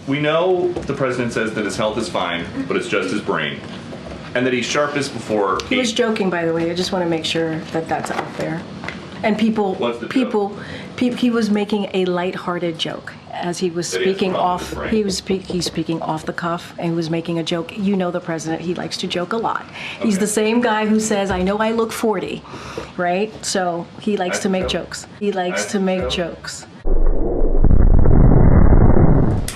We know the president says that his health is fine, but it's just his brain. And that he's sharpest before... He was joking, by the way. I just want to make sure that that's out there. And he was making a lighthearted joke as he was speaking off. He's speaking off the cuff, and he was making a joke. You know the president; he likes to joke a lot. Okay. He's the same guy who says, "I know I look 40," right? So he likes to make jokes. He likes to make jokes.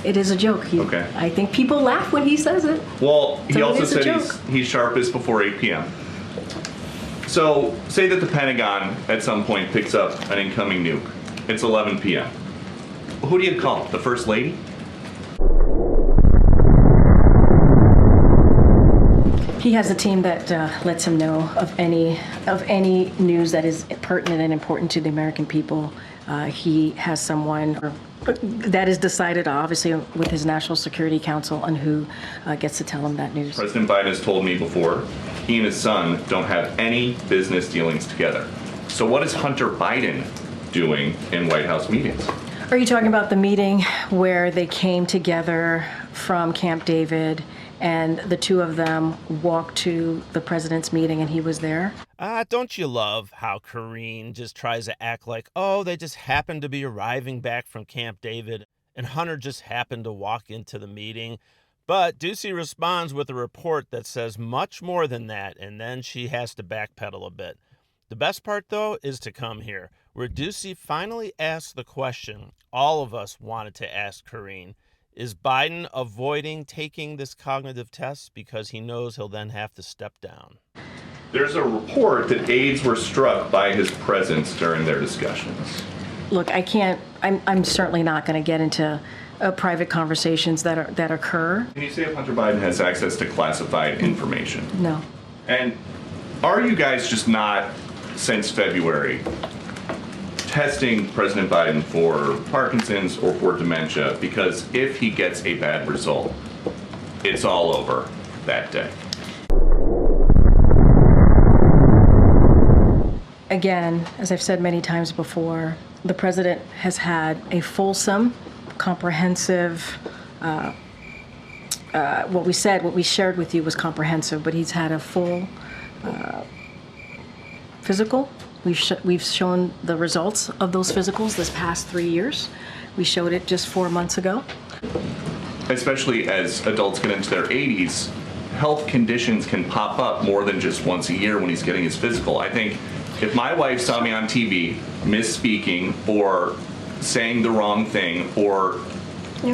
It is a joke. Okay. I think people laugh when he says it. Well, he also said he's sharpest before 8 p.m. So, say that the Pentagon at some point picks up an incoming nuke. It's 11 p.m. Who do you call? The First Lady? He has a team that lets him know of any news that is pertinent and important to the American people. He has someone that is decided, obviously, with his National Security Council on who gets to tell him that news. President Biden has told me before, he and his son don't have any business dealings together. So what is Hunter Biden doing in White House meetings? Are you talking about the meeting where they came together from Camp David and the two of them walked to the president's meeting and he was there? Don't you love how Karine just tries to act like, oh, they just happened to be arriving back from Camp David and Hunter just happened to walk into the meeting? But DOOCY responds with a report that says much more than that, and then she has to backpedal a bit. The best part, though, is to come here, where DOOCY finally asks the question all of us wanted to ask Karine. Is Biden avoiding taking this cognitive test because he knows he'll then have to step down? There's a report that aides were struck by his presence during their discussions. Look, I'm certainly not going to get into private conversations that occur. Can you say if Hunter Biden has access to classified information? No. And are you guys just not, since February, testing President Biden for Parkinson's or for dementia? Because if he gets a bad result, it's all over that day. Again, as I've said many times before, the president has had a fulsome, comprehensive, what we shared with you was comprehensive, but he's had a full physical. We've shown the results of those physicals this past 3 years. We showed it just 4 months ago. Especially as adults get into their 80s, health conditions can pop up more than just once a year when he's getting his physical. I think if my wife saw me on TV misspeaking or saying the wrong thing or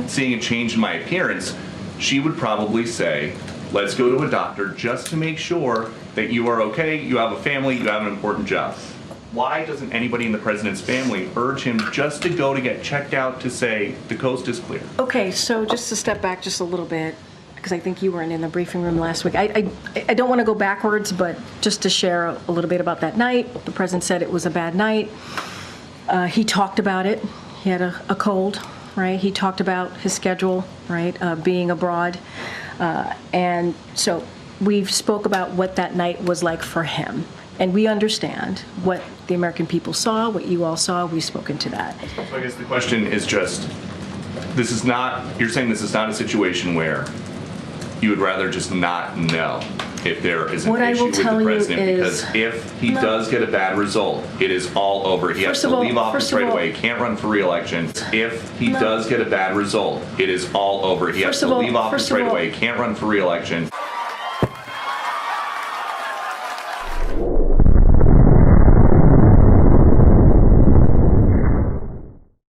seeing a change in my appearance, she would probably say, let's go to a doctor just to make sure that you are okay, you have a family, you have an important job. Why doesn't anybody in the president's family urge him just to go to get checked out to say the coast is clear? Okay, so just to step back just a little bit, because I think you weren't in the briefing room last week. I don't want to go backwards, but just to share a little bit about that night. The president said it was a bad night. He talked about it. He had a cold, right? He talked about his schedule, right, being abroad. And so we spoke about what that night was like for him. And we understand what the American people saw, what you all saw. We've spoken to that. So I guess the question is just, you're saying this is not a situation where you would rather just not know if there is an issue with the president, because if he does get a bad result, it is all over. He has to leave office right away. He can't run for re-election. If he does get a bad result, it is all over. He has to leave office right away. He can't run for re-election.